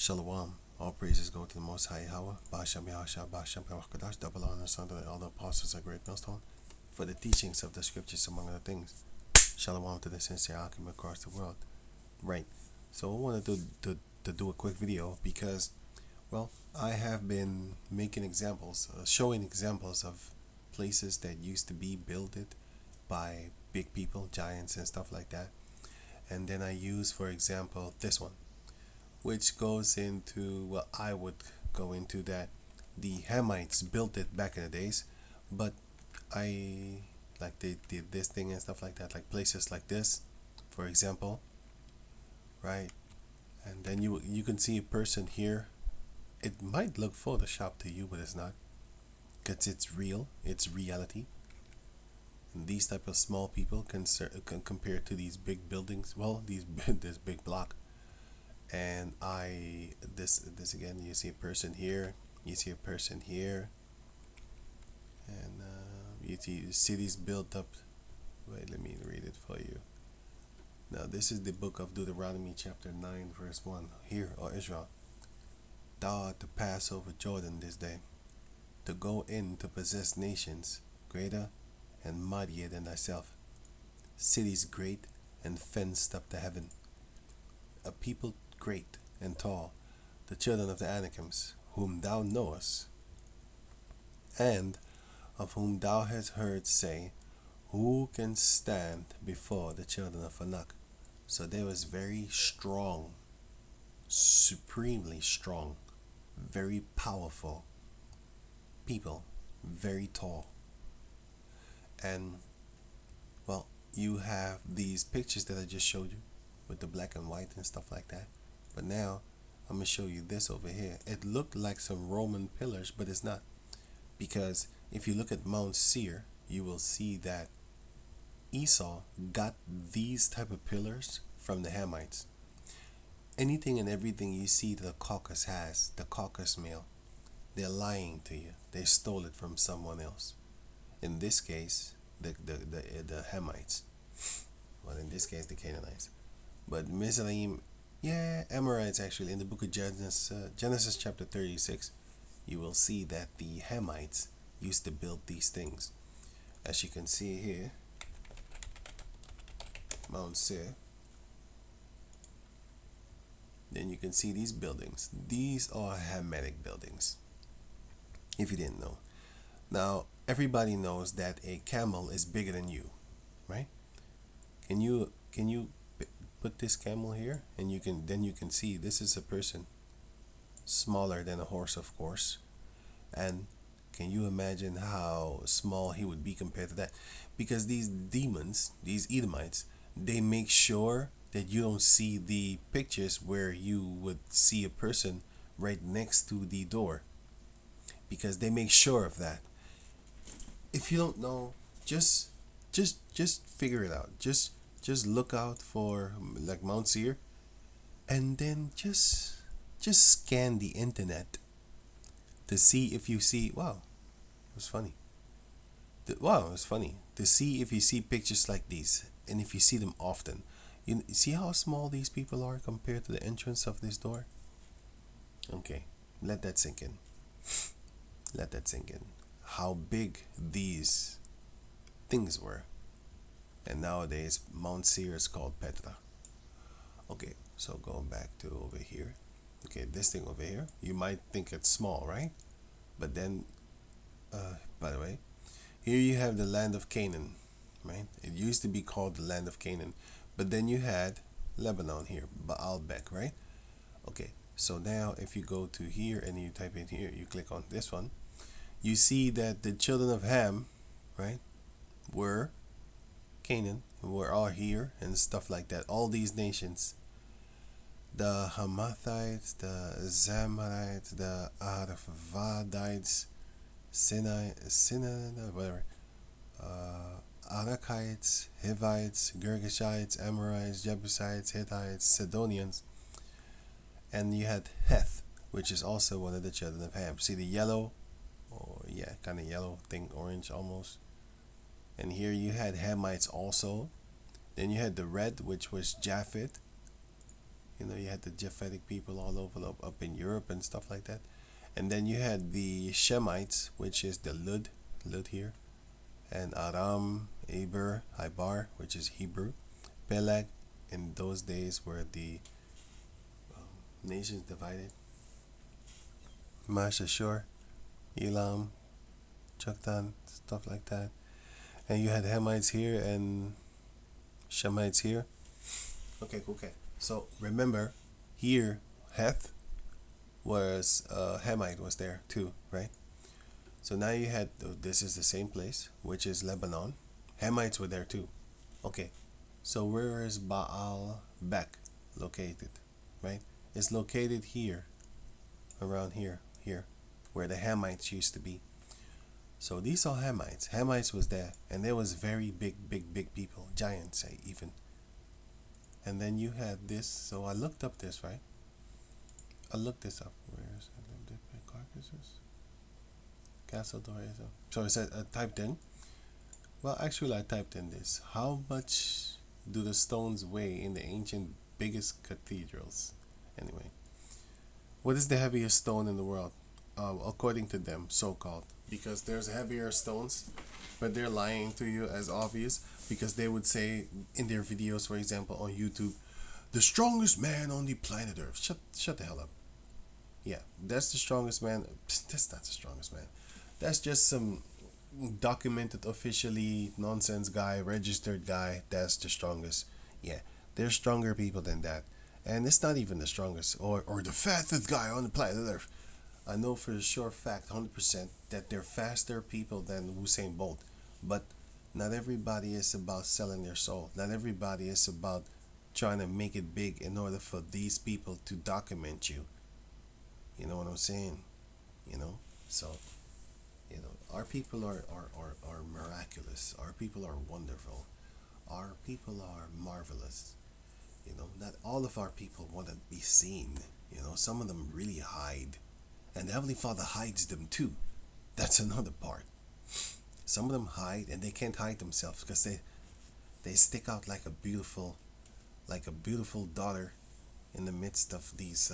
Shalom. All praises go to the Most High Yahweh. Ba'ashem Yahashah, Ba'ashem Yahweh double honor, son to all the apostles, a great millstone, for the teachings of the scriptures, among other things. Shalom to the sincere alchemy across the world. Right. So I wanted to do a quick video because, well, I have been making examples, showing examples of places that used to be builded by big people, giants and stuff like that. And then I use, for example, this one, which goes into, well, I would go into that the Hamites built it back in the days, but they did this thing and stuff like that, like places like this, for example, right? And then you can see a person here. It might look Photoshop to you, but it's not, because it's real, it's reality. And these type of small people can compare to these big buildings, well, this big block. And this again, you see a person here, you see a person here, and you see these built up. Wait, let me read it for you. Now this is the book of Deuteronomy chapter 9 verse 1. Hear, O Israel, thou art to pass over Jordan this day, to go in to possess nations greater and mightier than thyself, cities great and fenced up to heaven, a people great and tall, the children of the Anakims, whom thou knowest, and of whom thou hast heard say, who can stand before the children of Anak? So they was very strong, supremely strong, very powerful people, very tall. And, well, you have these pictures that I just showed you with the black and white and stuff like that. But now I'm going to show you this over here. It looked like some Roman pillars, but it's not. Because if you look at Mount Seir, you will see that Esau got these type of pillars from the Hamites. Anything and everything you see that the Caucasus has, the Caucasus male, they're lying to you. They stole it from someone else. In this case, the Hamites. Well, in this case, the Canaanites. But Mizraim, yeah, Amorites actually, in the book of Genesis chapter 36, you will see that the Hamites used to build these things. As you can see here, Mount Seir. Then you can see these buildings. These are hamitic buildings, if you didn't know. Now, everybody knows that a camel is bigger than you, right? Can you put this camel here, and you can see this is a person smaller than a horse, of course. And can you imagine how small he would be compared to that? Because these demons, these Edomites, they make sure that you don't see the pictures where you would see a person right next to the door, because they make sure of that. If you don't know, just figure it out. Just look out for like Mount Seir, and then just scan the internet to see if you see. Wow, it was funny. Wow, it was funny to see if you see pictures like these, and if you see them often. You see how small these people are compared to the entrance of this door? Okay, let that sink in. Let that sink in. How big these things were. And nowadays, Mount Seir is called Petra. Okay, so going back to over here. Okay, this thing over here, you might think it's small, right? But then, by the way, here you have the land of Canaan, right? It used to be called the land of Canaan. But then you had Lebanon here, Baalbek, right? Okay, so now if you go to here and you type in here, you click on this one, you see that the children of Ham, right, were Canaan, were all here and stuff like that. All these nations, the Hamathites, the Zamarites, the Arvadites, whatever, Anakites, Hivites, Girgashites, Amorites, Jebusites, Hittites, Sidonians, and you had Heth, which is also one of the children of Ham. See the yellow, or yeah, kind of yellow thing, orange almost. And here you had Hamites also. Then you had the red, which was Japheth, You know, you had the Japhetic people all over up in Europe and stuff like that. And then you had the Shemites, which is the Lud here, and Aram, Ibar, which is Hebrew. Peleg, in those days were the nations divided. Mashashur, Elam, Choktan, stuff like that. And you had Hamites here and Shemites here. Okay, cool, okay. So remember, here Heth was Hamite was there too, right? So now you had this is the same place, which is Lebanon. Hamites were there too. Okay, so where is Baalbek located, right? It's located here, around here, where the Hamites used to be. So these are Hamites. Hamites was there, and there was very big people, giants even. And then you had this. So I looked up this, right? I looked this up. Where is it? Carcasses? Castle door. So I said I typed in. Well, actually, I typed in this. How much do the stones weigh in the ancient biggest cathedrals? Anyway, what is the heaviest stone in the world? According to them, so-called. Because there's heavier stones, but they're lying to you as obvious because they would say in their videos, for example, on YouTube, the strongest man on the planet Earth. Shut the hell up. Yeah, that's the strongest man. Psst, that's not the strongest man. That's just some documented officially nonsense guy, registered guy. That's the strongest. Yeah, there's stronger people than that. And it's not even the strongest or the fastest guy on the planet Earth. I know for a sure fact, 100%, that they're faster people than Usain Bolt. But not everybody is about selling their soul. Not everybody is about trying to make it big in order for these people to document you. You know what I'm saying? You know? So, our people are miraculous. Our people are wonderful. Our people are marvelous. Not all of our people want to be seen. Some of them really hide. And the Heavenly Father hides them too. That's another part. Some of them hide and they can't hide themselves because they stick out like a beautiful daughter in the midst of these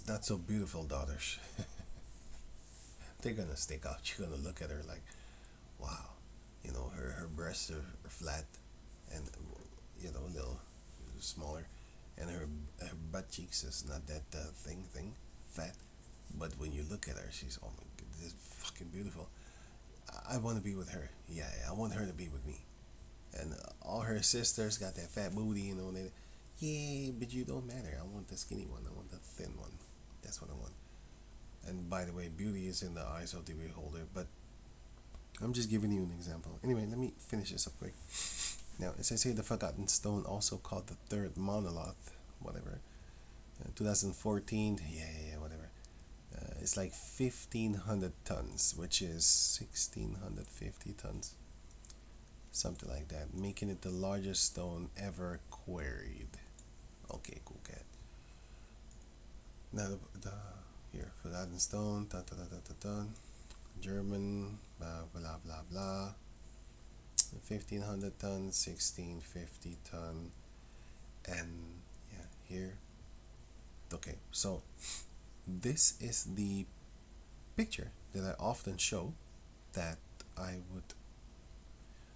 not so beautiful daughters. They're gonna stick out. You're gonna look at her like, wow. Her breasts are flat and a little smaller, and her butt cheeks is not that thing fat. But when you look at her, she's, oh my god, this is fucking beautiful. I want to be with her. Yeah, I want her to be with me. And all her sisters got that fat booty, They, yeah, but you don't matter. I want the skinny one. I want the thin one. That's what I want. And by the way, beauty is in the eyes of the beholder. But I'm just giving you an example. Anyway, let me finish this up quick. Now, as I say, the forgotten stone, also called the third monolith, whatever. 2014, yeah, whatever. It's like 1,500 tons, which is 1,650 tons, something like that, making it the largest stone ever quarried. Okay, cool cat. Now here, forgotten stone, German, blah blah blah. 1,500 tons, 1,650 ton, and yeah, here. Okay, so this is the picture that I often show, that I would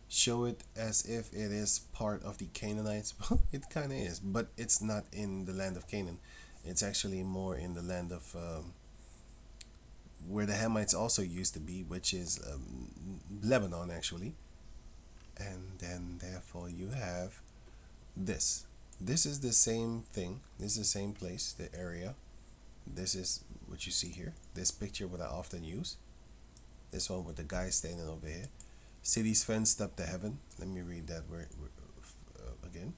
show it as if it is part of the Canaanites. Well, it kind of is, but it's not in the land of Canaan. It's actually more in the land of where the Hamites also used to be, which is Lebanon actually. And then therefore you have this. This is the same thing. This is the same place, the area. This is what you see here. This picture what I often use. This one with the guy standing over here. Cities fenced up to heaven. Let me read that word again.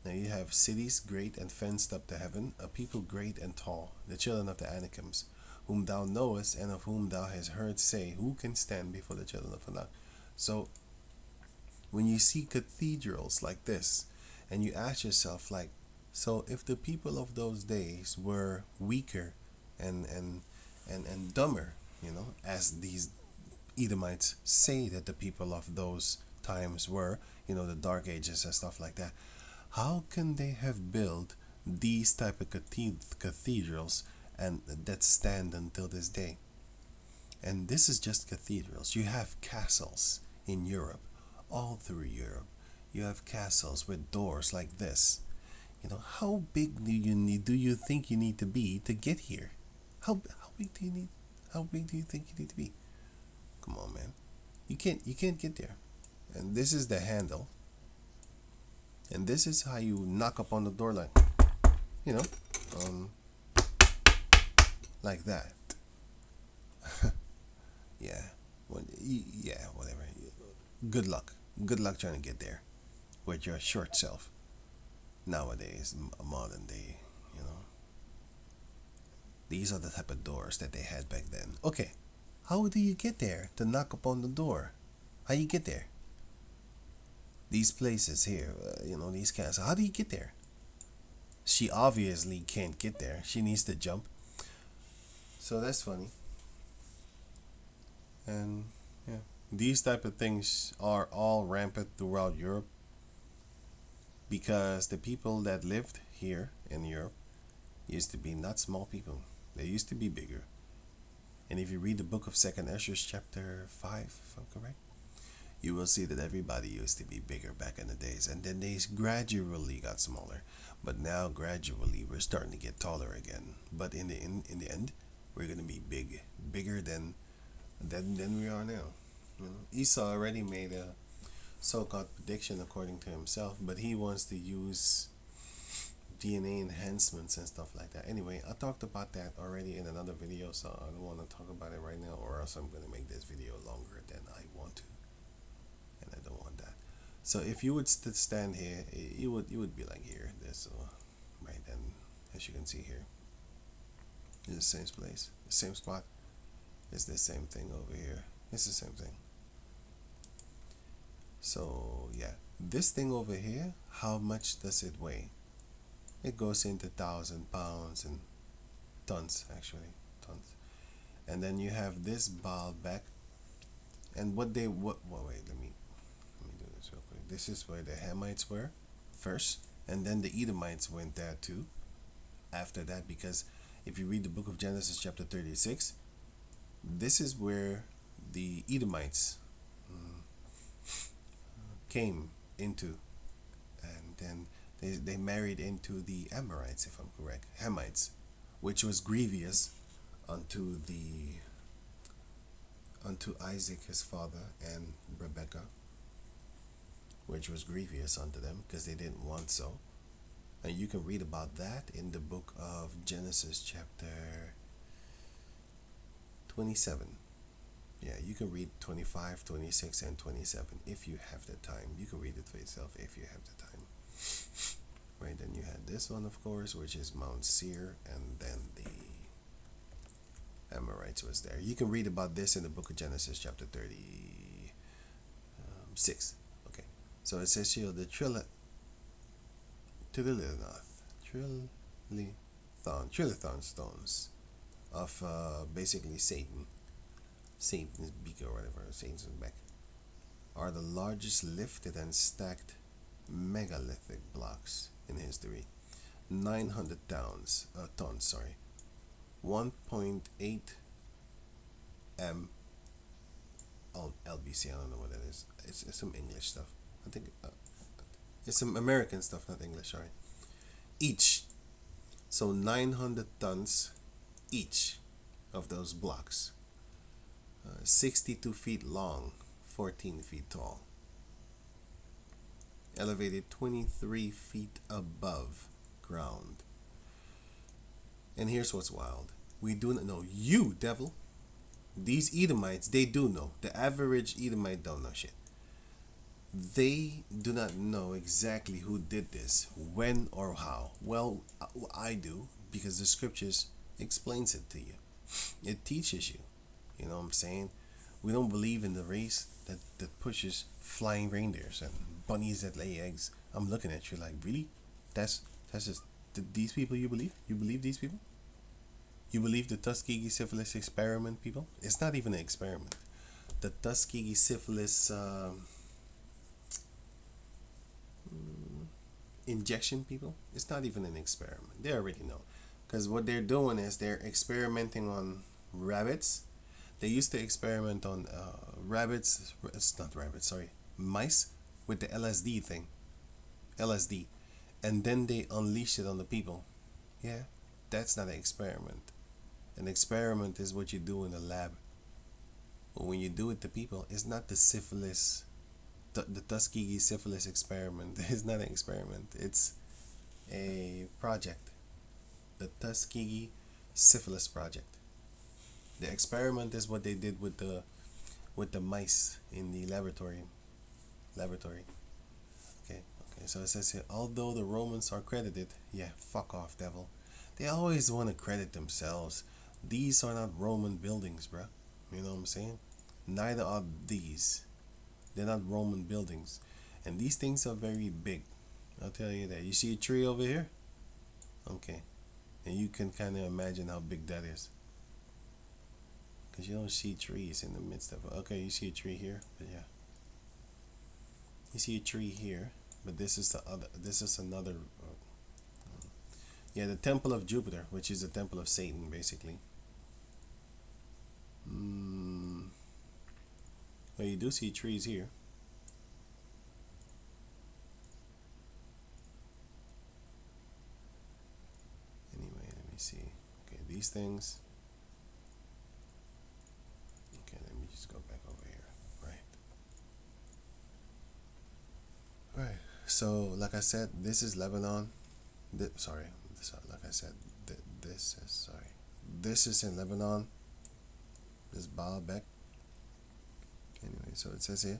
Now you have cities great and fenced up to heaven, a people great and tall, the children of the Anakims, whom thou knowest and of whom thou hast heard say, who can stand before the children of Anak? So when you see cathedrals like this, and you ask yourself, like, so if the people of those days were weaker and dumber, as these Edomites say that the people of those times were, the Dark Ages and stuff like that, How can they have built these type of cathedrals and that stand until this day? And this is just cathedrals. You have castles in Europe, all through Europe. You have castles with doors like this. How big do you think you need to be to get here? How big do you need? How big do you think you need to be? Come on, man. You can't get there. And this is the handle. And this is how you knock up on the door, like, you know, um, like that. Yeah. Yeah, whatever. Good luck. Good luck trying to get there with your short self. Nowadays, modern day, these are the type of doors that they had back then. Okay, how do you get there to knock upon the door? How you get there? These places here, these castles. How do you get there? She obviously can't get there. She needs to jump. So that's funny. And yeah, these type of things are all rampant throughout Europe because the people that lived here in Europe used to be not small people. They used to be bigger. And if you read the book of 2nd Ezra chapter 5, if I'm correct, you will see that everybody used to be bigger back in the days. And then they gradually got smaller. But now gradually we're starting to get taller again. But in the end, we're going to be bigger than we are now. Esau already made a so-called prediction according to himself, but he wants to use DNA enhancements and stuff like that. Anyway, I talked about that already in another video, so I don't want to talk about it right now, or else I'm going to make this video longer than I want to, and I don't want that. So if you would stand here, you would be like here, this, right, and as you can see here, it's the same place, the same spot. It's the same thing over here. It's the same thing. So yeah, this thing over here, how much does it weigh? It goes into 1,000 pounds and tons, actually, tons. And then you have this Baalbek, and wait, let me do this real quick. This is where the Hamites were first, and then the Edomites went there too after that, because if you read the book of Genesis chapter 36, this is where the Edomites came into, and then they married into the Amorites, if I'm correct, Hamites, which was grievous unto Isaac his father and Rebekah, which was grievous unto them because they didn't want so. And you can read about that in the book of Genesis chapter 27. Yeah, you can read 25, 26, and 27 if you have the time. You can read it for yourself if you have the time. Right, then you had this one, of course, which is Mount Seir, and then the Amorites was there. You can read about this in the book of Genesis chapter 36. Okay, so it says here, the trilithon stones of basically Satan's beak or whatever, Satan's back, are the largest lifted and stacked megalithic blocks in history. 900 tons, 1.8 m LBC. I don't know what that is. It's some English stuff. I think it's some American stuff, not English. Sorry. Each, so 900 tons each of those blocks. 62 feet long, 14 feet tall, elevated 23 feet above ground. And here's what's wild. We do not know. You, devil. These Edomites, they do know. The average Edomite don't know shit. They do not know exactly who did this, when or how. Well, I do, because the scriptures explains it to you. It teaches you. You know what I'm saying? We don't believe in the race that pushes flying reindeers and bunnies that lay eggs. I'm looking at you like, really? That's just these people you believe? You believe these people? You believe the Tuskegee syphilis experiment, people? It's not even an experiment. The Tuskegee syphilis injection people, it's not even an experiment. They already know. Because what they're doing is they're experimenting on rabbits. They used to experiment on rabbits. It's not rabbits, sorry. Mice with the LSD thing. LSD. And then they unleash it on the people. Yeah, that's not an experiment. An experiment is what you do in the lab. But when you do it to people, it's not the syphilis, the Tuskegee syphilis experiment. It's not an experiment. It's a project. The Tuskegee syphilis project. The experiment is what they did with the mice in the laboratory. Okay, okay. So it says here, although the Romans are credited, yeah, fuck off, devil. They always want to credit themselves. These are not Roman buildings, bruh. You know what I'm saying? Neither are these. They're not Roman buildings. And these things are very big. I'll tell you that. You see a tree over here? Okay. And you can kind of imagine how big that is. Because you don't see trees in the midst of it. Okay, you see a tree here, but yeah. You see a tree here, but this is the other. This is another. Yeah, the Temple of Jupiter, which is the Temple of Satan, basically. Well, you do see trees here. Anyway, let me see. Okay, these things. Okay, let me just go back over here. Right. So, like I said, this is Lebanon. Sorry. Like I said, this is in Lebanon. This is Baalbek. Anyway, so it says here.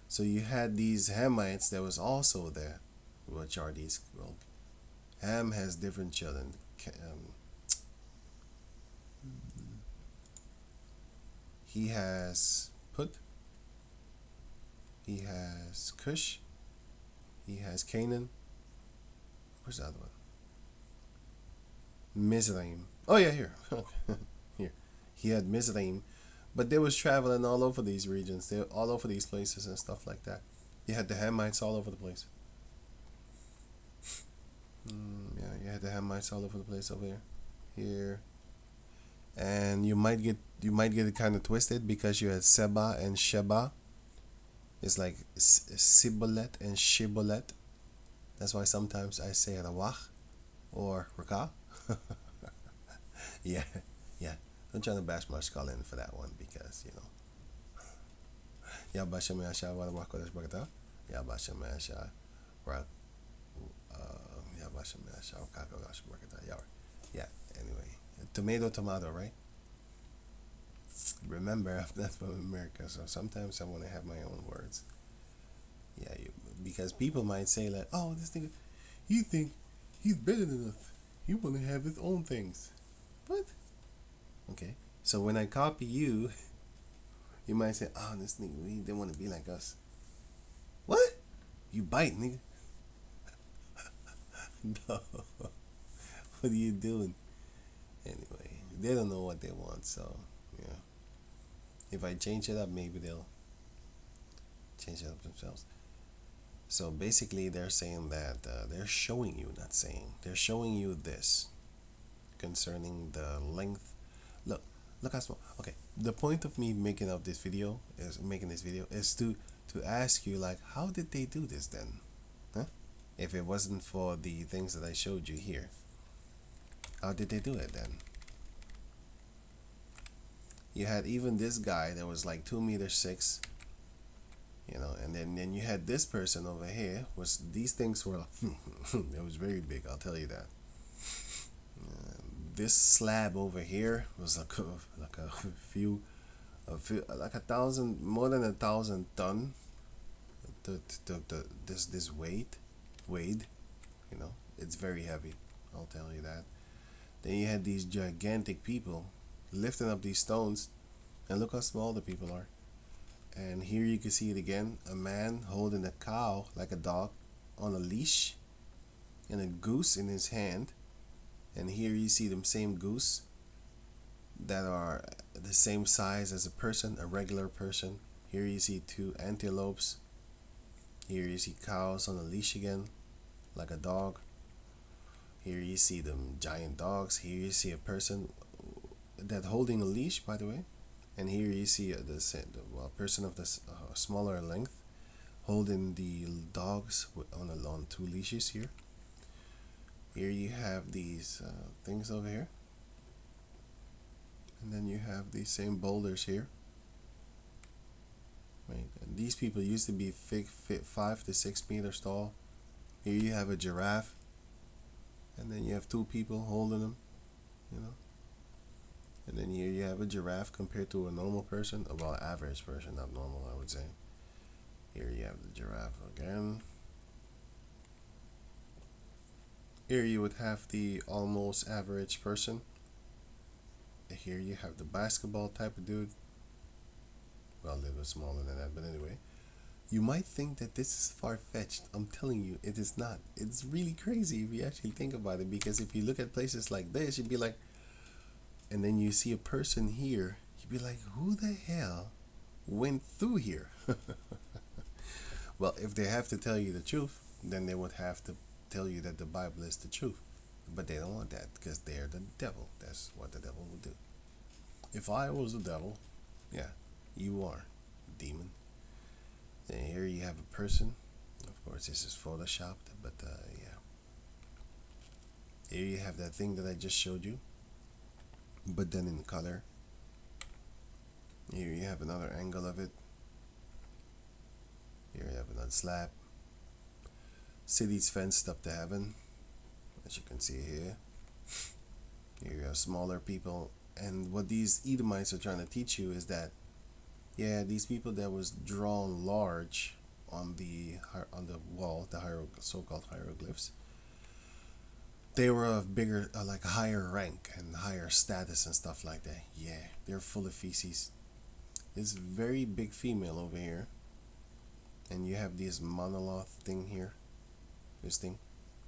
So you had these hamites that was also there. Which are these? Well, Ham has different children. He has Put. He has Cush. He has Canaan. Where's the other one? Mizraim. Oh yeah, here. Here. He had Mizraim. But they was traveling all over these regions. They're all over these places and stuff like that. You had the Hamites all over the place. Yeah, you had the Hamites all over the place over here. And you might get it kind of twisted because you had Seba and Sheba. It's like Sibolet and Shibolet. That's why sometimes I say Rawach or Raka. Yeah, yeah. I'm trying to bash my skull in for that one because, you know. Yabasha Measha Warawak Kodesh Bagata. Yabasha Measha Rak. Yabasha Measha Kakagosh Bagata. Yeah, anyway. Tomato, right? Remember, I'm not from America, so sometimes I want to have my own words. Yeah, because people might say, like, oh, this nigga, you think he's better than us. He want to have his own things. What? Okay, so when I copy you, you might say, oh, this nigga, he didn't want to be like us. What? You bite, nigga. No. What are you doing? Anyway, they don't know what they want, so, yeah. If I change it up, maybe they'll change it up themselves. So basically, they're saying that they're showing you, not saying, they're showing you this concerning the length. Look how small. Okay, the point of me making this video is to ask you, like, how did they do this then? Huh? If it wasn't for the things that I showed you here, how did they do it then? You had even this guy that was like 2'6", you know, and then you had this person over here. These things were it was very big, I'll tell you that. This slab over here was like a thousand, more than 1,000 ton. This weight, you know, it's very heavy. I'll tell you that. Then you had these gigantic people lifting up these stones, and look how small the people are. And here you can see it again, a man holding a cow like a dog on a leash and a goose in his hand. And here you see them same goose that are the same size as a person, a regular person. Here you see 2 antelopes. Here you see cows on a leash again, like a dog. Here you see them giant dogs. Here you see a person that holding a leash, by the way. And here you see a person of the smaller length holding the dogs on two leashes here. Here you have these things over here. And then you have these same boulders here. Right? And these people used to be 5 to 6 meters tall. Here you have a giraffe. And then you have two people holding them, you know. And then here you have a giraffe compared to a normal person. Well, average person, not normal, I would say. Here you have the giraffe again. Here you would have the almost average person. Here you have the basketball type of dude. Well, a little bit smaller than that, but anyway. You might think that this is far-fetched. I'm telling you, it is not. It's really crazy if you actually think about it, because if you look at places like this, you'd be like, and then you see a person here, you'd be like, who the hell went through here? Well, if they have to tell you the truth, then they would have to tell you that the Bible is the truth. But they don't want that, because they're the devil. That's what the devil would do. If I was the devil, yeah, you are, demon. And here you have a person. Of course, this is photoshopped, but yeah. Here you have that thing that I just showed you, but then in color. Here you have another angle of it. Here you have another slab. Cities fenced up to heaven, as you can see here. Here you have smaller people. And what these Edomites are trying to teach you is that, yeah, these people that was drawn large on the wall, the so-called hieroglyphs, they were of bigger, like higher rank and higher status and stuff like that. Yeah, they're full of feces. This very big female over here, and you have this monolith thing here, this thing,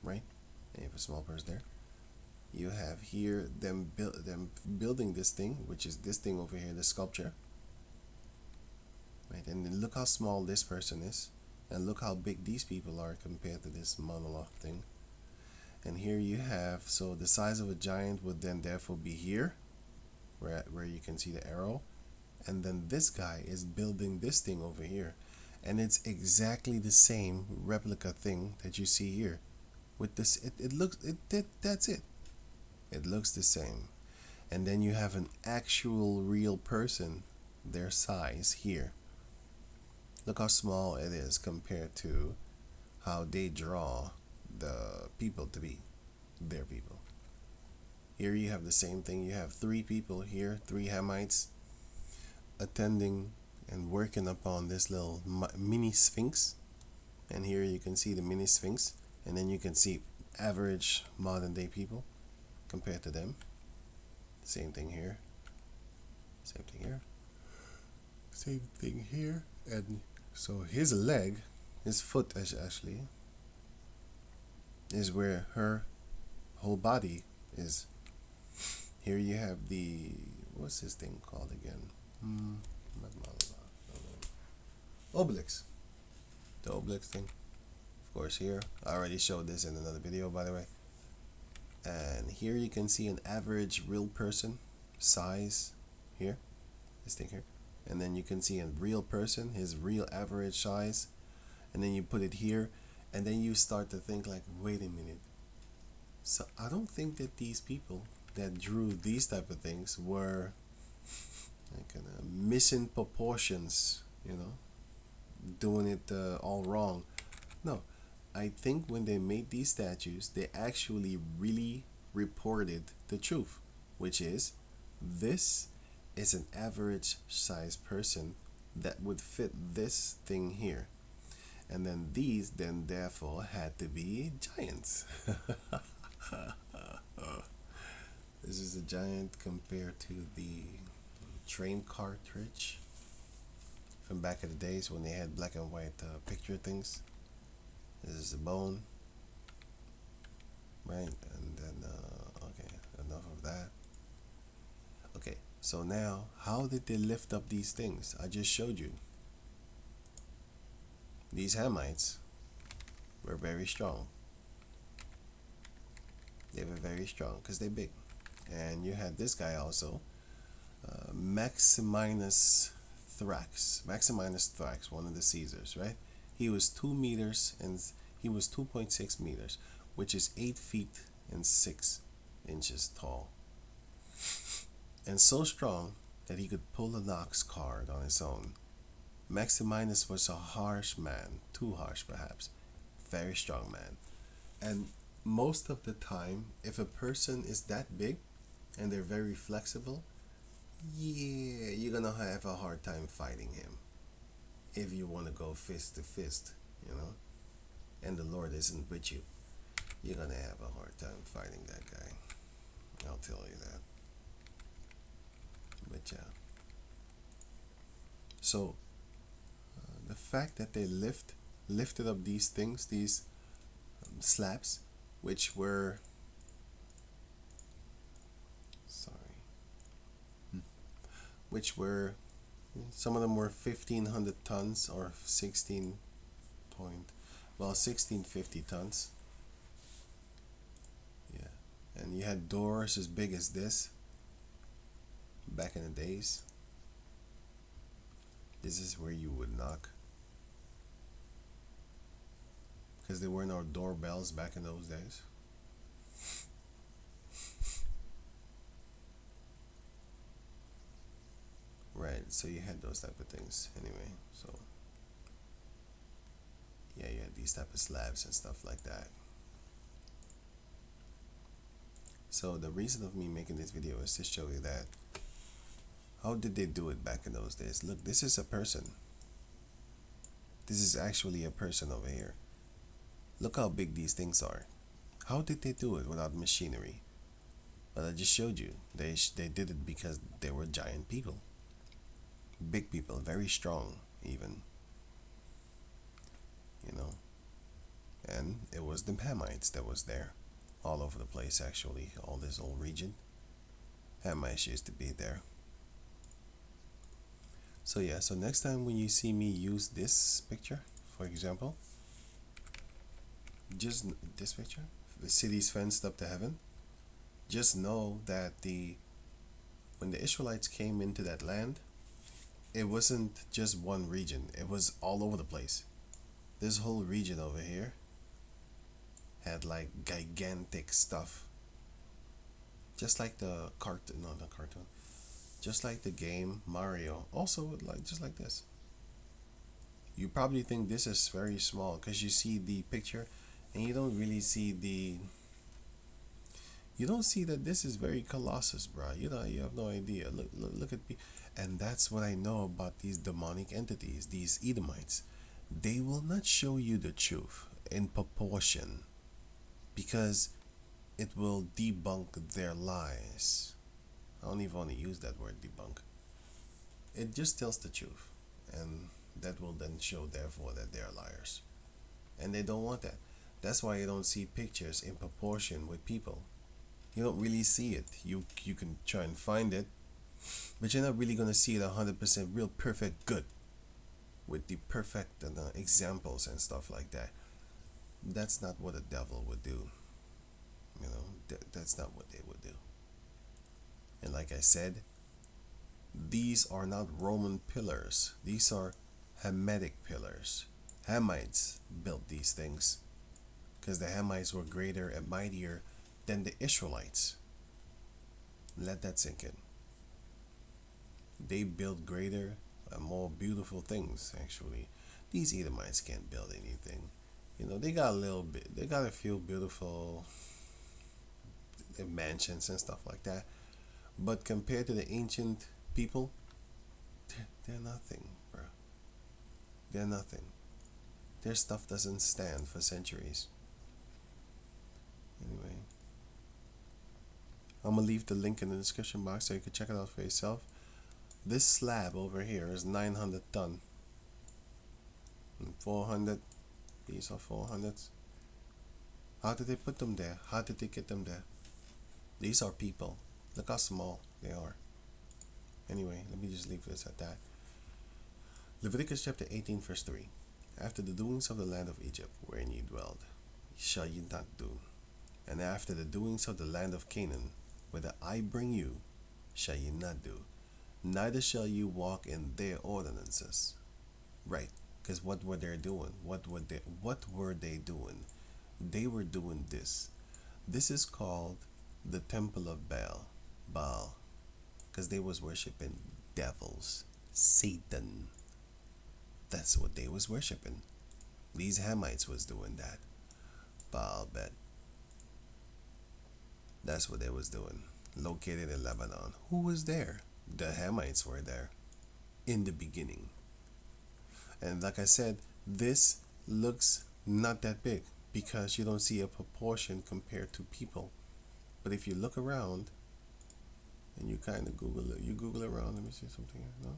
right? And you have a small person there. You have here them building this thing, which is this thing over here, the sculpture. Right, and then look how small this person is, and look how big these people are compared to this monolith thing. And here you have, so the size of a giant would then therefore be here, where you can see the arrow, and then this guy is building this thing over here, and it's exactly the same replica thing that you see here. With this, that's it. It looks the same, and then you have an actual real person, their size here. Look how small it is compared to how they draw the people to be their people. Here you have the same thing. You have 3 people here, 3 hamites, attending and working upon this little mini sphinx. And here you can see the mini sphinx, and then you can see average modern day people compared to them. Same thing here. Same thing here. Same thing here. And so his leg, his foot actually, is where her whole body is. Here you have the, what's this thing called again? Obelix. The Obelix thing. Of course here, I already showed this in another video, by the way. And here you can see an average real person size here, this thing here. And then you can see a real person, his real average size, and then you put it here, and then you start to think like, wait a minute, so I don't think that these people that drew these type of things were like missing proportions, you know, doing it all wrong. No, I think when they made these statues, they actually really reported the truth, which is this is an average size person that would fit this thing here, and then these then therefore had to be giants. This is a giant compared to the train cartridge from back in the days when they had black and white picture things. This is the bone, right? And then okay, enough of that. Okay, so now how did they lift up these things? I just showed you. These hamites were very strong. They were very strong because they're big. And you had this guy also, Maximinus Thrax, one of the Caesars, right? He was 2 meters and he was 2.6 meters, which is 8 feet and 6 inches tall. And so strong that he could pull an ox cart on his own. Maximinus was a harsh man, too harsh perhaps, very strong man. And most of the time, if a person is that big and they're very flexible, yeah, you're gonna have a hard time fighting him if you want to go fist to fist, you know, and the Lord isn't with you. You're gonna have a hard time fighting that guy. I'll tell you that. But yeah. So the fact that they lifted up these things, these slabs, which were which were some of them were 1,500 tons or 1650 tons. Yeah, and you had doors as big as this back in the days. This is where you would knock, because there were no doorbells back in those days. Right, so you had those type of things anyway. So yeah, you had these type of slabs and stuff like that. So the reason of me making this video is to show you that how did they do it back in those days. Look, this is a person. This is actually a person over here. Look how big these things are. How did they do it without machinery? But I just showed you. They did it because they were giant people. Big people, very strong even. You know. And it was the Hamites that was there. All over the place actually. All this whole region. Hamites used to be there. So yeah, so next time when you see me use this picture, for example, just this picture, the city's fenced up to heaven, just know that when the Israelites came into that land, it wasn't just one region, it was all over the place. This whole region over here had like gigantic stuff, just like the cartoon, not the cartoon, just like the game Mario, also like just like this. You probably think this is very small because you see the picture and you don't really see you don't see that this is very colossus, bro. You know, you have no idea. Look at me. And that's what I know about these demonic entities, these Edomites. They will not show you the truth in proportion because it will debunk their lies. I don't even want to use that word, debunk. It just tells the truth, and that will then show therefore that they are liars, and they don't want that. That's why you don't see pictures in proportion with people. You don't really see it. You can try and find it, but you're not really gonna see it 100% real perfect good with the perfect examples and stuff like that. That's not what the devil would do. You know, that's not what they would do. And like I said, these are not Roman pillars. These are Hamitic pillars. Hamites built these things because the Hamites were greater and mightier than the Israelites. Let that sink in. They built greater and more beautiful things, actually. These Edomites can't build anything. You know, they got a few beautiful mansions and stuff like that. But compared to the ancient people, they're nothing, bro. They're nothing. Their stuff doesn't stand for centuries. Anyway, I'm gonna leave the link in the description box so you can check it out for yourself. This slab over here is 900 ton. And 400. These are 400s. How did they put them there? How did they get them there? These are people. Look how small they are. Anyway, let me just leave this at that. Leviticus chapter 18 verse 3. After the doings of the land of Egypt wherein ye dwelled, shall ye not do. And after the doings of the land of Canaan, whither I bring you, shall ye not do, neither shall you walk in their ordinances. Right, because what were they doing? What were they doing? They were doing this. This is called the temple of Baal, because they was worshiping devils, Satan. That's what they was worshiping. These Hamites was doing that. Baalbek. That's what they was doing. Located in Lebanon. Who was there? The Hamites were there in the beginning. And like I said, this looks not that big because you don't see a proportion compared to people. But if you look around and you kind of Google it, you Google around, let me see something here. No?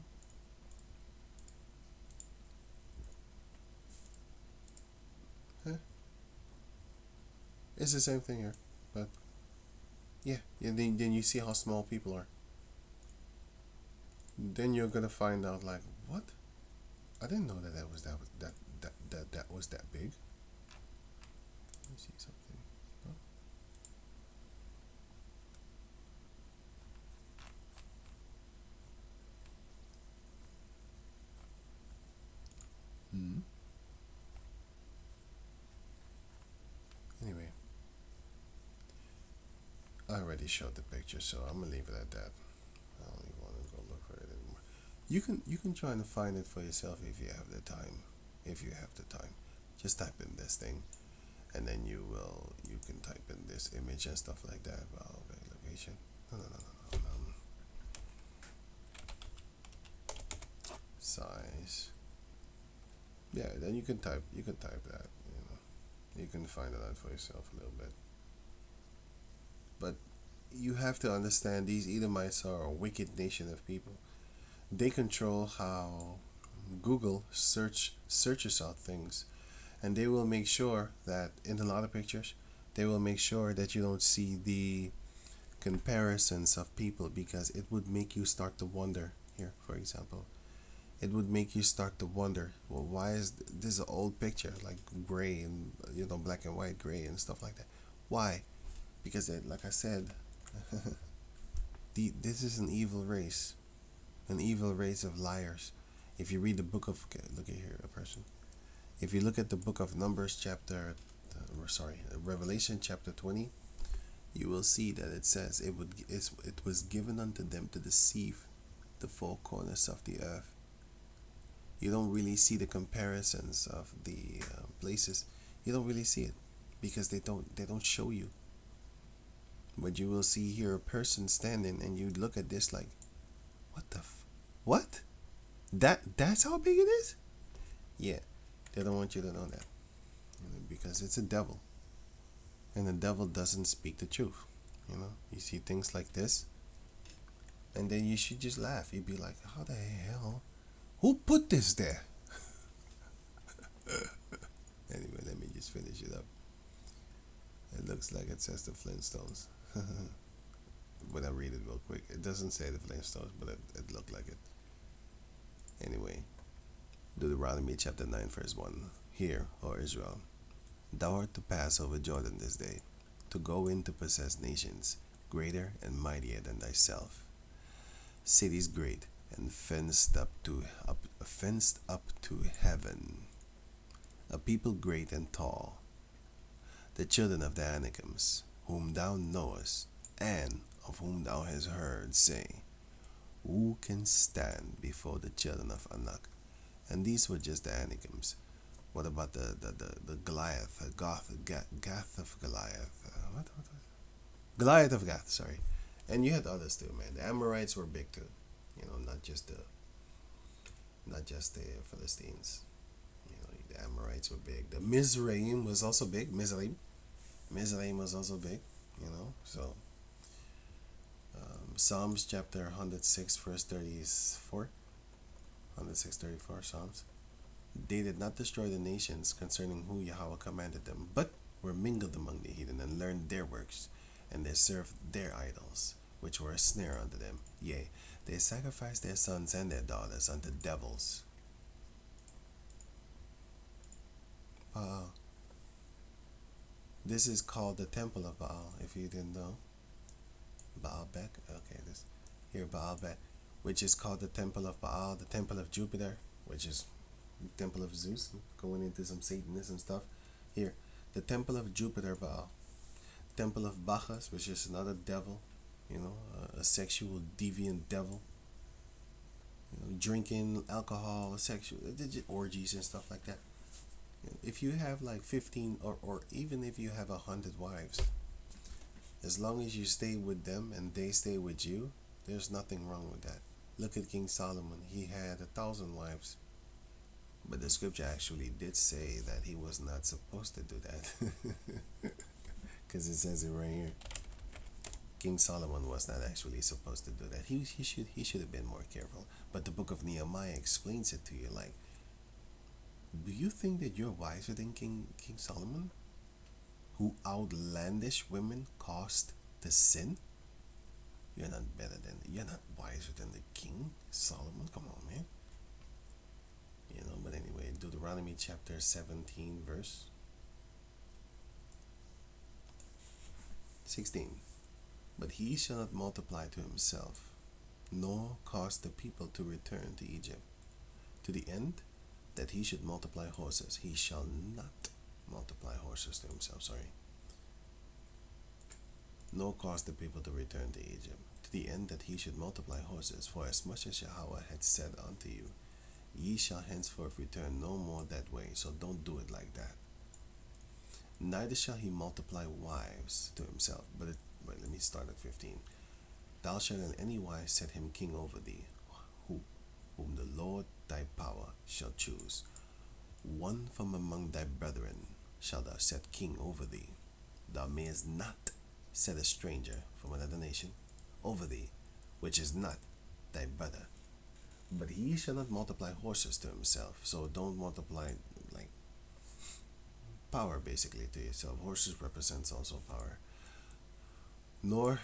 Huh? It's the same thing here. But yeah, then you see how small people are. Then you're gonna find out like, what? I didn't know that that was that big. Let me see something. No? Hmm. Anyway, I already showed the picture, so I'm gonna leave it at that. I don't even want to go look for it anymore. You can try and find it for yourself if you have the time. If you have the time, just type in this thing, and then you can type in this image and stuff like that. Well, location. No. Size. Yeah, then you can type that. You can find it out for yourself a little bit. But you have to understand these Edomites are a wicked nation of people. They control how Google searches out things, and they will make sure that in a lot of pictures, they will make sure that you don't see the comparisons of people because it would make you start to wonder. Here, for example, it would make you start to wonder, well, why is this an old picture like gray and black and white, gray and stuff like that? Why? Because like I said, this is an evil race of liars. If you read the book of, okay, look at here, a person. If you look at the book of Numbers Revelation chapter 20, you will see that it says it was given unto them to deceive the four corners of the earth. You don't really see the comparisons of the places. You don't really see it because they don't show you. But you will see here a person standing, and you look at this like, what the what? That's how big it is? Yeah, they don't want you to know that, because it's a devil, and the devil doesn't speak the truth. You see things like this, and then you should just laugh. You'd be like, how the hell? Who put this there? Anyway, let me just finish it up. It looks like it says the Flintstones. When I read it real quick, it doesn't say the Flintstones, but it looked like it. Anyway, Deuteronomy chapter 9 verse 1. Hear, O Israel, thou art to pass over Jordan this day, to go in to possess nations greater and mightier than thyself, cities great and fenced up to heaven, a people great and tall, the children of the Anakims, whom thou knowest, and of whom thou hast heard say, who can stand before the children of Anak? And these were just the Anakims. What about the Goliath, Gath of Goliath? What? Goliath of Gath, sorry. And you had others too, man. The Amorites were big too. Not just the Philistines. The Amorites were big. The Mizraim was also big. Mizraim was also big. So Psalms chapter 106 verse 34. 106:34 Psalms. They did not destroy the nations concerning who Yahweh commanded them, but were mingled among the heathen and learned their works, and they served their idols, which were a snare unto them. Yea, they sacrificed their sons and their daughters unto devils. This is called the Temple of Baal, if you didn't know. Baalbek. Okay, this here Baalbek, which is called the Temple of Baal, the Temple of Jupiter, which is the Temple of Zeus. Going into some Satanism stuff. Here, the Temple of Jupiter Baal, Temple of Bacchus, which is another devil, a sexual deviant devil. Drinking alcohol, sexual orgies and stuff like that. If you have like 15 or even if you have 100 wives, as long as you stay with them and they stay with you, there's nothing wrong with that. Look at King Solomon. He had 1,000 wives. But the scripture actually did say that he was not supposed to do that. Because it says it right here. King Solomon was not actually supposed to do that. He should have been more careful. But the book of Nehemiah explains it to you like, do you think that you're wiser than King Solomon? Who outlandish women caused the sin? You're not wiser than the King Solomon. Come on, man. But anyway, Deuteronomy chapter 17, verse 16. But he shall not multiply to himself, nor cause the people to return to Egypt, to the end that he should multiply horses. He shall not multiply horses to himself, nor cause the people to return to Egypt, to the end that he should multiply horses. For as much as Yahweh had said unto you, ye shall henceforth return no more that way. So don't do it like that. Neither shall he multiply wives to himself. But let me start at 15. Thou shalt in any wise set him king over thee, whom the Lord thy power shall choose. One from among thy brethren shalt thou set king over thee. Thou mayest not set a stranger from another nation over thee, which is not thy brother. But he shall not multiply horses to himself. So don't multiply like power basically to yourself. Horses represents also power. But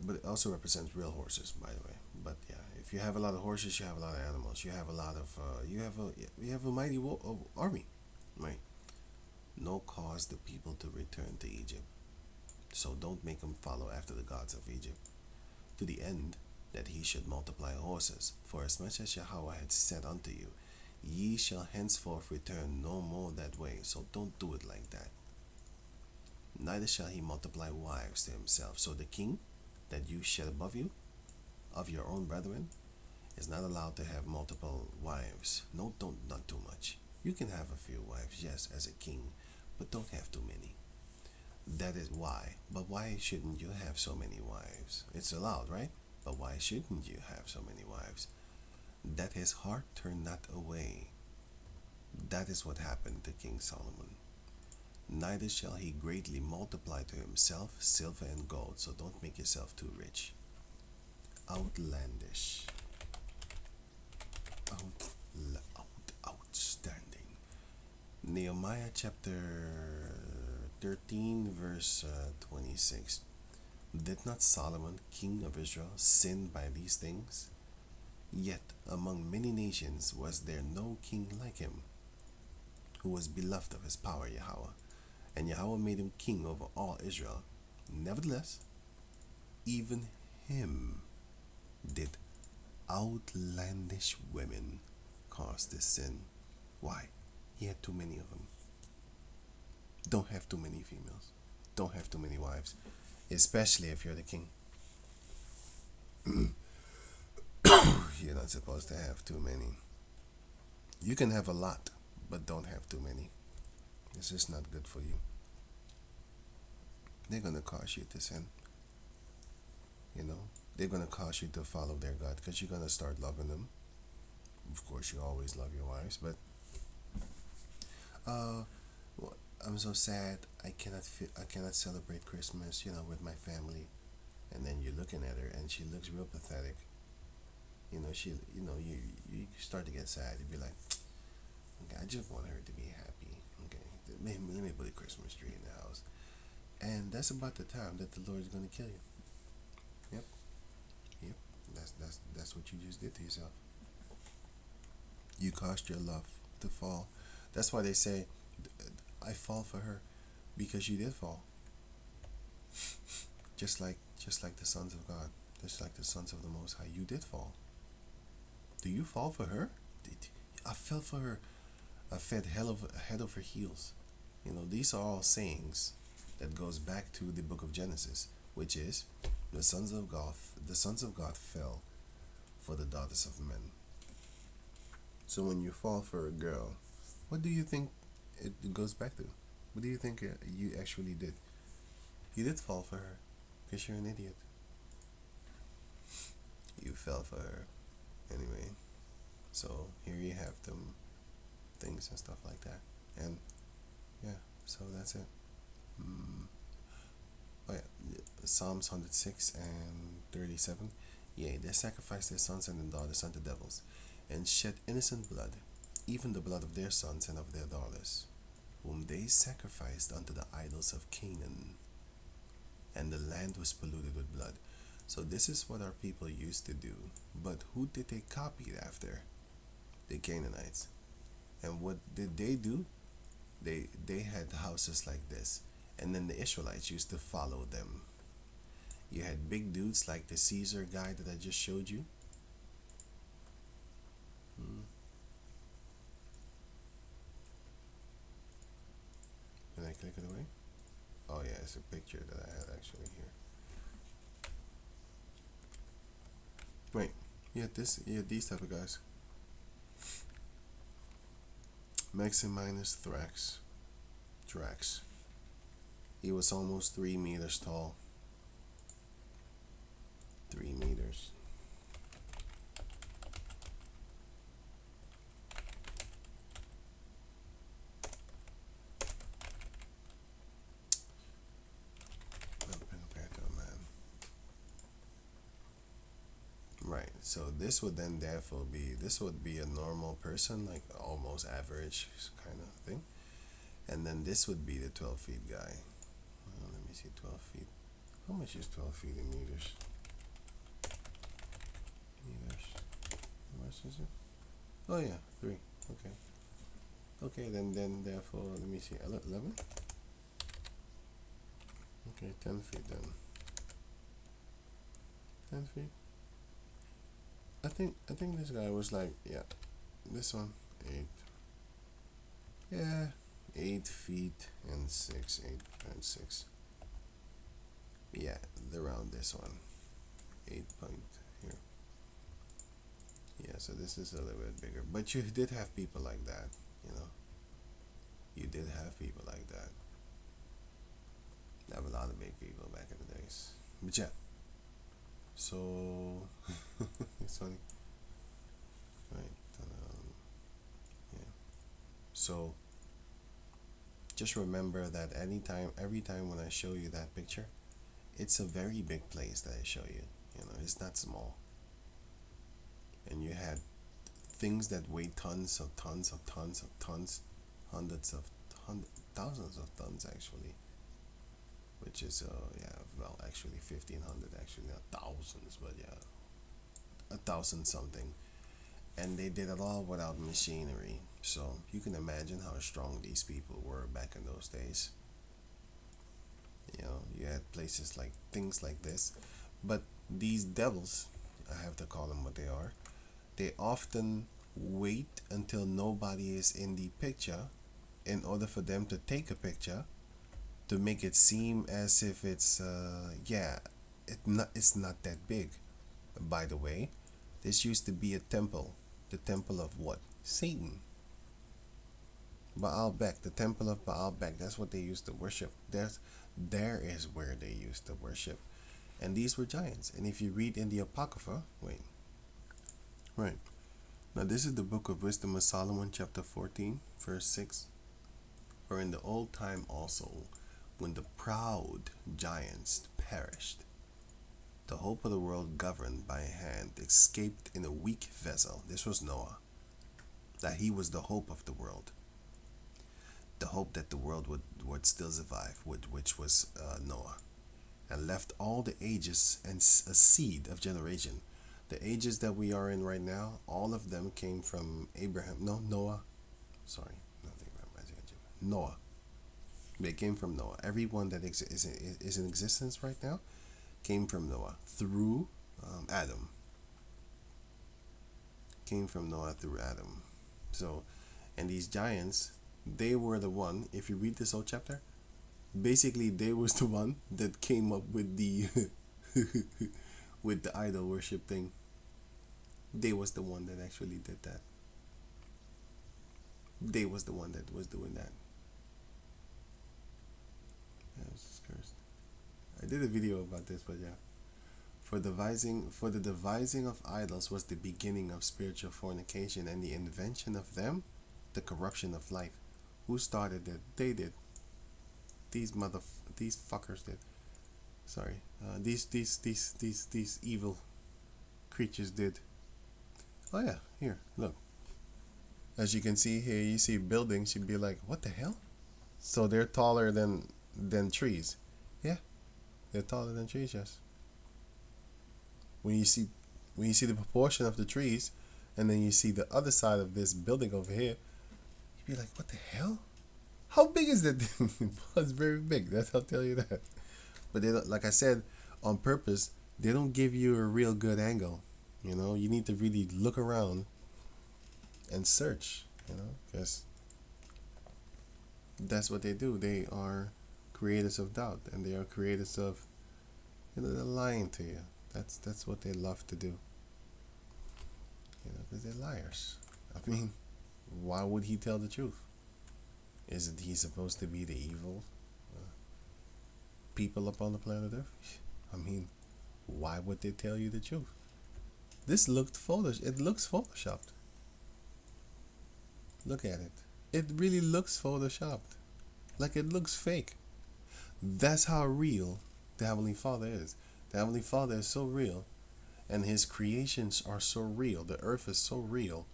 it also represents real horses, by the way. But yeah, if you have a lot of horses, you have a lot of animals. You have a lot of you have a mighty army, right? No cause the people to return to Egypt. So don't make them follow after the gods of Egypt, to the end that he should multiply horses. For as much as Yahweh had said unto you, ye shall henceforth return no more that way. So don't do it like that. Neither shall he multiply wives to himself. So the king that you set above you, of your own brethren, is not allowed to have multiple wives. No, not too much. You can have a few wives, yes, as a king, but don't have too many. That is why. But why shouldn't you have so many wives? It's allowed, right? But why shouldn't you have so many wives? That his heart turned not away. That is what happened to King Solomon. Neither shall he greatly multiply to himself silver and gold. So don't make yourself too rich. Outlandish. Outstanding. Nehemiah chapter 13 verse 26. Did not Solomon, king of Israel, sin by these things? Yet among many nations was there no king like him, who was beloved of his power, Yahweh. And Yahweh made him king over all Israel. Nevertheless, even him did outlandish women cause this sin. Why? He had too many of them. Don't have too many females. Don't have too many wives. Especially if you're the king. You're not supposed to have too many. You can have a lot, but don't have too many. It's just not good for you. They're going to cause you to sin. They're going to cause you to follow their God, because you're going to start loving them. Of course, you always love your wives, but I'm so sad. I cannot celebrate Christmas, with my family. And then you're looking at her, and she looks real pathetic. You start to get sad. You'd be like, okay, I just want her to be happy. Okay, let me put a Christmas tree in the house. And that's about the time that the Lord is going to kill you. Yep. That's what you just did to yourself. You caused your love to fall. That's why they say, I fall for her. Because you did fall. Just like the sons of God, just like the sons of the Most High, you did fall. Do you fall for her? I fell for her. I fed head over heels. These are all sayings that goes back to the book of Genesis, which is the sons of God fell for the daughters of men. So when you fall for a girl, what do you think it goes back to? What do you think you actually did? You did fall for her because you're an idiot. You fell for her. Anyway, so here you have them things and stuff like that. And yeah, so that's it. Oh yeah, Psalms 106 and 37. Yea, they sacrificed their sons and their daughters unto devils, and shed innocent blood, even the blood of their sons and of their daughters, whom they sacrificed unto the idols of Canaan, and the land was polluted with blood. So this is what our people used to do. But who did they copy it after? The Canaanites. And what did they do? They had houses like this, and then the Israelites used to follow them. You had big dudes like the Caesar guy that I just showed you. Can I click it away? Oh yeah, it's a picture that I had actually here. Right. These type of guys. Maximinus Thrax. He was almost 3 meters tall. 3 meters. Right. So this would then therefore be a normal person, like almost average kind of thing. And then this would be the 12 feet guy. Let me see, 12 feet. How much is 12 feet in meters? How much is it? Oh yeah, 3. Okay. Okay, then therefore, let me see, 11? Okay, 10 feet then. 10 feet? I think this guy was like, yeah, this one, 8. Yeah, 8 feet and 6, 8 and 6. Yeah, around this one. 8 point here. Yeah, so this is a little bit bigger. But you did have people like that, You did have people like that. There were a lot of big people back in the days. But yeah. So it's funny. Right. Yeah. So just remember that every time when I show you that picture, it's a very big place that I show you. It's not small. And you had things that weigh tons of tons of tons of tons, thousands of tons actually. Which is actually 1,500, actually not thousands, but yeah, 1,000 something. And they did it all without machinery. So you can imagine how strong these people were back in those days. You had places like things like this. But these devils, I have to call them what they are, they often wait until nobody is in the picture in order for them to take a picture, to make it seem as if it's it's not that big. By the way, this used to be a temple. The temple of what? Satan. Baalbek, the temple of Baalbek. That's what they used to worship. There is where they used to worship. And these were giants. And if you read in the Apocrypha, wait. Right. Now this is the book of Wisdom of Solomon, chapter 14, verse 6. For in the old time also, when the proud giants perished, the hope of the world governed by a hand escaped in a weak vessel. This was Noah. That he was the hope of the world. The hope that the world would still survive, which was Noah. And left all the ages and a seed of generation. The ages that we are in right now, all of them came from Noah. Sorry, not Abraham, Isaac, and Jacob. Noah. They came from Noah. Everyone that is in existence right now came from Noah through Adam. Came from Noah through Adam. So, and these giants, they were the one. If you read this whole chapter, basically they was the one that came up with the with the idol worship thing. They was the one that actually did that. They was the one that was doing that. Yeah, I was just cursed. I did a video about this, but yeah. For the devising of idols was the beginning of spiritual fornication, and the invention of them, the corruption of life. Who started it? They did. These fuckers did. Sorry. These evil creatures did. Oh yeah, here, look. As you can see here, you see buildings, you'd be like, what the hell? So they're taller than trees. Yeah, they're taller than trees, yes. When you see the proportion of the trees, and then you see the other side of this building over here, you'd be like, what the hell? How big is that thing? It's very big. That's I'll tell you that. But they don't, like I said, on purpose, they don't give you a real good angle. You know, you need to really look around and search. You know, because that's what they do. They are creators of doubt, and they are creators of, they're lying to you. That's what they love to do. You know, because they're liars. I mean, why would he tell the truth? Isn't he supposed to be the evil people upon the planet Earth? I mean, why would they tell you the truth? This looked foolish. It looks photoshopped. Look at it. It really looks photoshopped. Like it looks fake. That's how real the Heavenly Father is. The Heavenly Father is so real, and His creations are so real. The earth is so real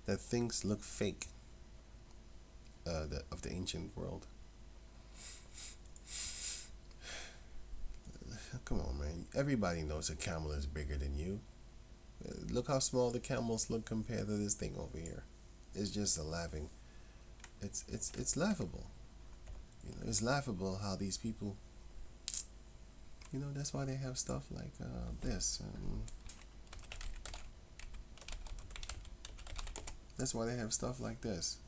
that things look fake. Of the ancient world. Come on, man. Everybody knows a camel is bigger than you. Look how small the camels look compared to this thing over here. It's just a laughing. It's laughable. You know, it's laughable how these people. You know, that's why they have stuff like this. That's why they have stuff like this.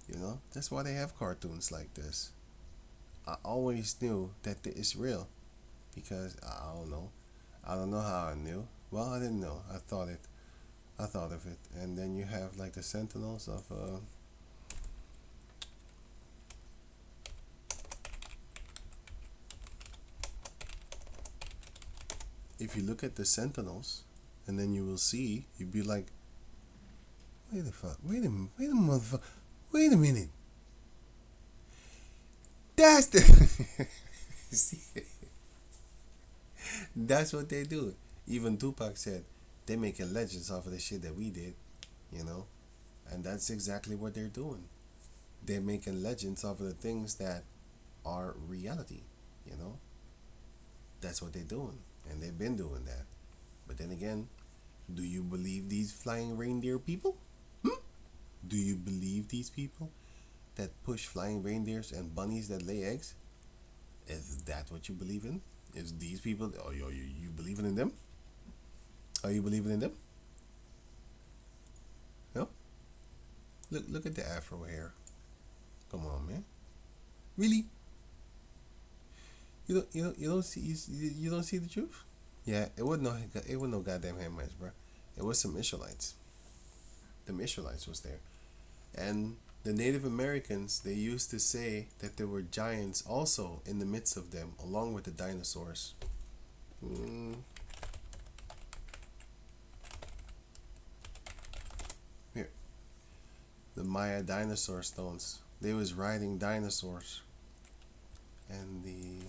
You know, that's why they have cartoons like this. I always knew that it's real, because I don't know how I knew. Well, I didn't know. I thought of it, and then you have like the sentinels of if you look at the sentinels, and then you will see, you'd be like, wait a motherfucker, wait a minute. That's the see, that's what they do. Even Tupac said they're making legends off of the shit that we did, you know, and that's exactly what they're doing. They're making legends off of the things that are reality, you know. That's what they're doing, and they've been doing that. But then again, do you believe these flying reindeer people? Do you believe these people that push flying reindeers and bunnies that lay eggs? Is that what you believe in? Is these people? Are you believing in them? Are you believing in them? No. Look at the afro hair. Come on, man. Really? You don't see you don't see the truth? Yeah, it wasn't no goddamn hamites, bro. It was some Israelites. The Israelites was there, and the Native Americans, they used to say that there were giants also in the midst of them, along with the dinosaurs. Here, the Maya dinosaur stones. They was riding dinosaurs, and they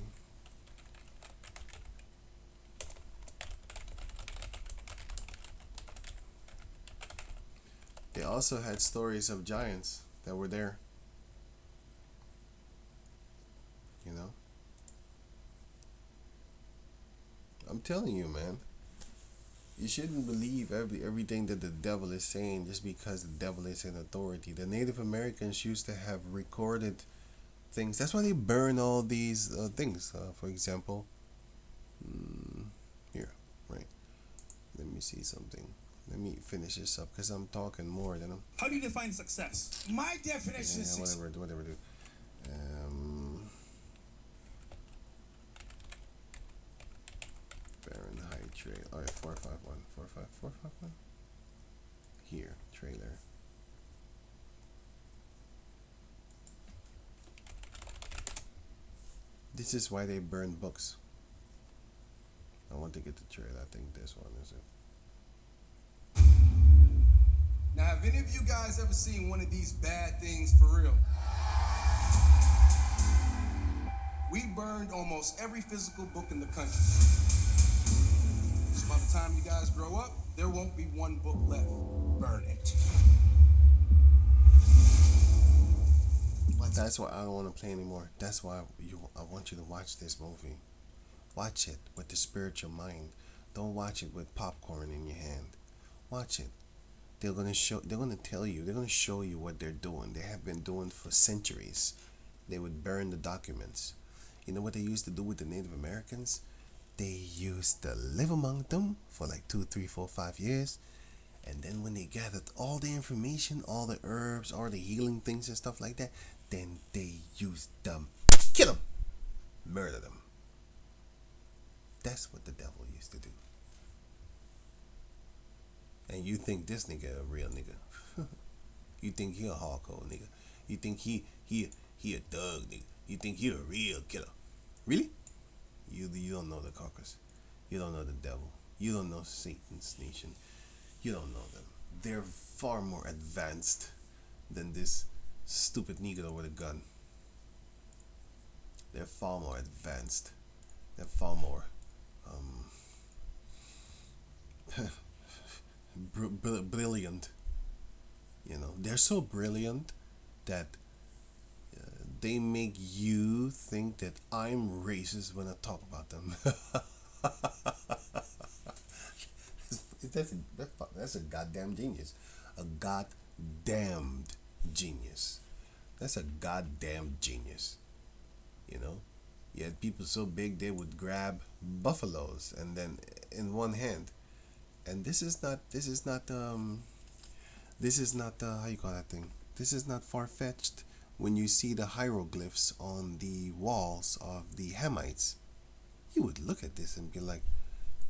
also had stories of giants that were there. You know, I'm telling you, man. You shouldn't believe everything that the devil is saying just because the devil is in authority. The Native Americans used to have recorded things. That's why they burn all these things. For example, here, right? Let me see something. Let me finish this up because I'm talking more than I'm. How do you define success? My definition is success. Whatever, dude. Um, Fahrenheit trailer. All right, 451, 45451. Here, trailer. This is why they burn books. I want to get the trailer. I think this one is it. Now, have any of you guys ever seen one of these bad things for real? We burned almost every physical book in the country. So by the time you guys grow up, there won't be one book left. Burn it. That's why I don't want to play anymore. That's why I want you to watch this movie. Watch it with the spiritual mind. Don't watch it with popcorn in your hand. Watch it. They're gonna tell you, they're gonna show you what they're doing. They have been doing for centuries. They would burn the documents. You know what they used to do with the Native Americans? They used to live among them for like 2, 3, 4, 5 years. And then when they gathered all the information, all the herbs, all the healing things and stuff like that, then they used them, kill them, murder them. That's what the devil used to do. And you think this nigga a real nigga? You think he a hardcore nigga? You think he a thug nigga? You think he a real killer? Really? You don't know the caucus. You don't know the devil. You don't know Satan's nation. You don't know them. They're far more advanced than this stupid nigga with a gun. They're far more advanced. They're far more brilliant. You know, they're so brilliant that they make you think that I'm racist when I talk about them. That's a goddamn genius. A goddamned genius. That's a goddamn genius. You know? You had people so big they would grab buffaloes and then in one hand. And this is not how you call that thing? This is not far fetched when you see the hieroglyphs on the walls of the Hamites. You would look at this and be like,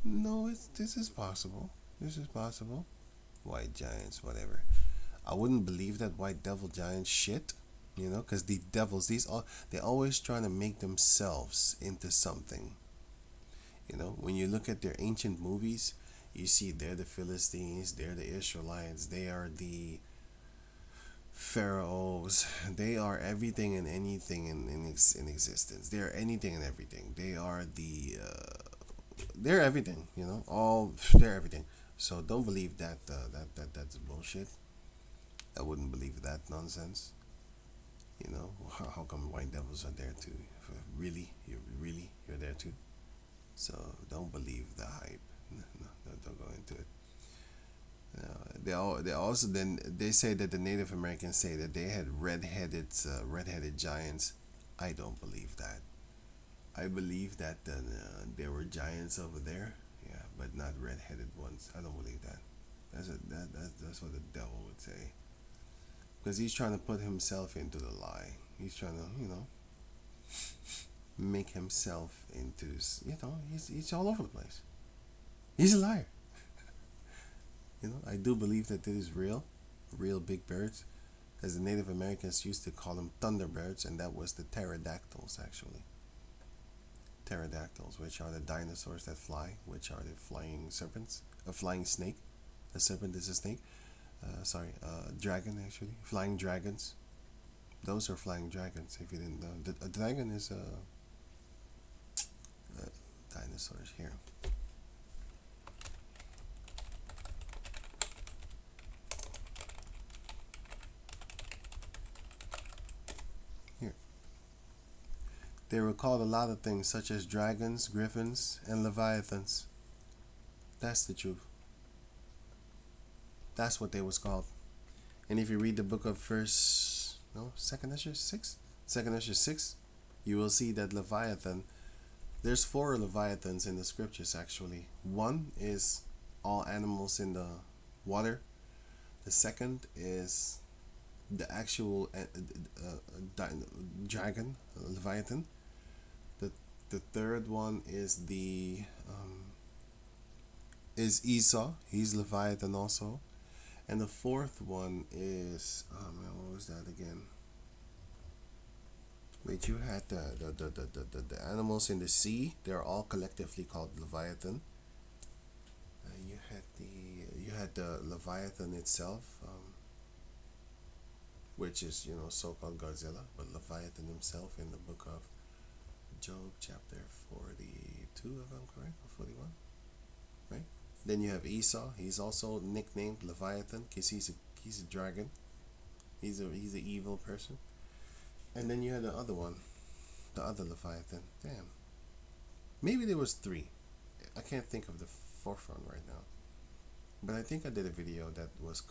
no, this is possible. This is possible. White giants, whatever. I wouldn't believe that white devil giant shit, you know, because the devils, they're always trying to make themselves into something. You know, when you look at their ancient movies, you see they're the Philistines, they're the Israelites, they are the pharaohs, they are everything and anything in existence. They are anything and everything. They're everything, you know, they're everything. So don't believe that's bullshit. I wouldn't believe that nonsense. You know, how come white devils are there too? Really, you're there too. So don't believe the hype. No, don't go into it. They also then they say that the Native Americans say that they had redheaded giants. I don't believe that. I believe that there were giants over there, yeah, but not redheaded ones. I don't believe that. That's what the devil would say. Because he's trying to put himself into the lie. He's trying to, make himself into, he's all over the place. He's a liar. I do believe that this is real big birds, as the Native Americans used to call them thunderbirds, and that was the pterodactyls actually. Pterodactyls, which are the dinosaurs that fly, which are the flying serpents, a flying snake. A serpent is a snake. Dragon actually, flying dragons. Those are flying dragons. If you didn't know, a dragon is dinosaurs here. Here. They were called a lot of things, such as dragons, griffins, and leviathans. That's the truth. That's what they was called. And if you read the book of second Ezra, Second Ezra 6, you will see that Leviathan, there's four Leviathans in the scriptures actually. One is all animals in the water. The second is the actual dragon, Leviathan. The the third one is Esau. He's Leviathan also. And the fourth one is what was that again? Wait, you had the animals in the sea. They're all collectively called Leviathan. You had the Leviathan itself, which is so-called Godzilla, but Leviathan himself in the book of Job, chapter 42, if I'm correct, or 41, right? Then you have Esau. He's also nicknamed Leviathan because he's a dragon. He's an evil person. And then you had the other one, the other Leviathan. Damn. Maybe there was three. I can't think of the fourth one right now. But I think I did a video that was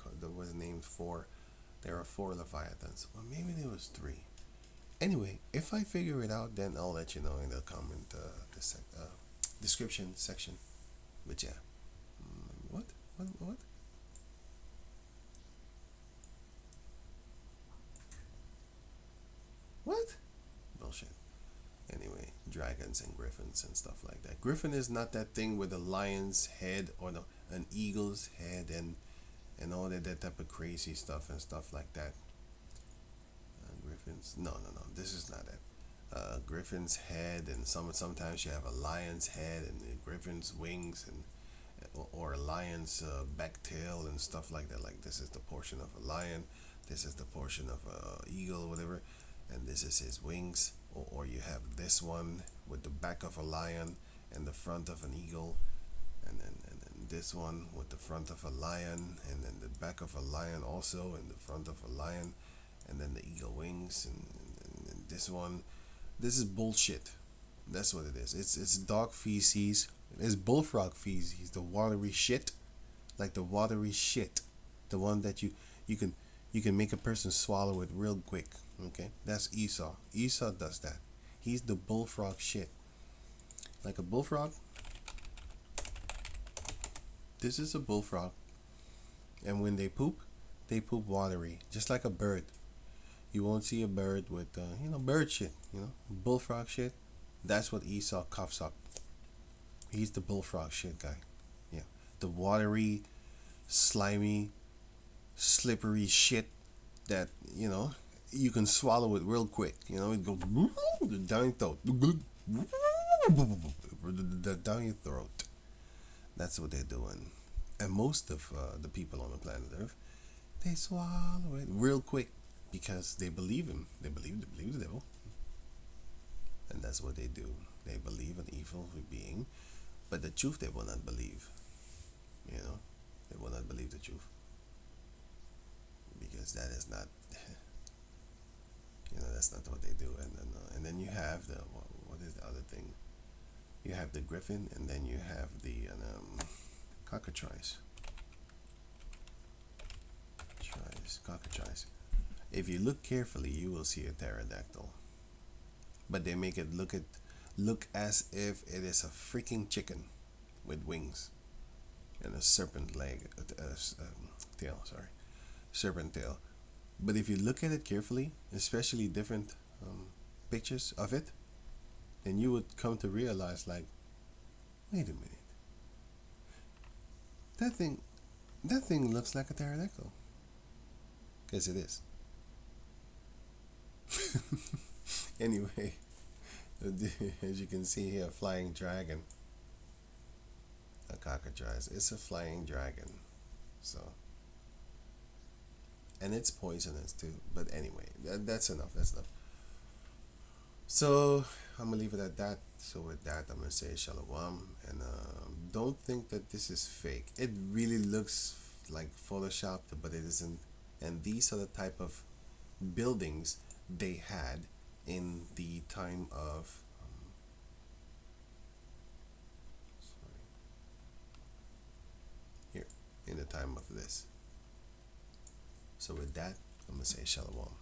named four. There are four Leviathans. Or maybe there was three. Anyway, if I figure it out, then I'll let you know in the comment description section. But yeah. What? What? Bullshit. Anyway, dragons and griffins and stuff like that. Griffin is not that thing with a lion's head or an eagle's head and all that type of crazy stuff and stuff like that. Griffins? No. This is not it. Griffin's head, and sometimes you have a lion's head and a griffin's wings or a lion's back tail and stuff like that. Like this is the portion of a lion, this is the portion of a eagle or whatever, and this is his wings. Or you have this one with the back of a lion and the front of an eagle, and then this one with the front of a lion and then the back of a lion also and the front of a lion, and then the eagle wings, and this one. This is bullshit. That's what it is. It's dog feces. It's bullfrog feces. The watery shit, like the watery shit, the one that you can make a person swallow it real quick. Okay, that's Esau. Esau does that. He's the bullfrog shit. Like a bullfrog. This is a bullfrog, and when they poop watery, just like a bird. You won't see a bird with bird shit. Bullfrog shit. That's what Esau coughs up. He's the bullfrog shit guy. Yeah, the watery, slimy, slippery shit that you can swallow it real quick. It goes down your throat. Down your throat. That's what they're doing. And most of the people on the planet Earth, they swallow it real quick because they believe him. They believe the devil. And that's what they do. They believe an evil being, but the truth they will not believe. They will not believe the truth because that is not. That's not what they do. And then you have the what is the other thing? You have the griffin, and then you have the cockatrice. Cockatrice. If you look carefully, you will see a pterodactyl. But they make it look as if it is a freaking chicken with wings and a serpent tail. Sorry, serpent tail. But if you look at it carefully, especially different pictures of it, then you would come to realize, like, wait a minute, that thing looks like a pterodactyl. Because it is. Anyway, as you can see here, a flying dragon, a cockatrice. It's a flying dragon, so, and it's poisonous too. But anyway, that's enough. So I'm gonna leave it at that. So with that, I'm gonna say shalom, and don't think that this is fake. It really looks like photoshopped, but it isn't. And these are the type of buildings they had in the time of in the time of this. So with that, I'm gonna say shalom.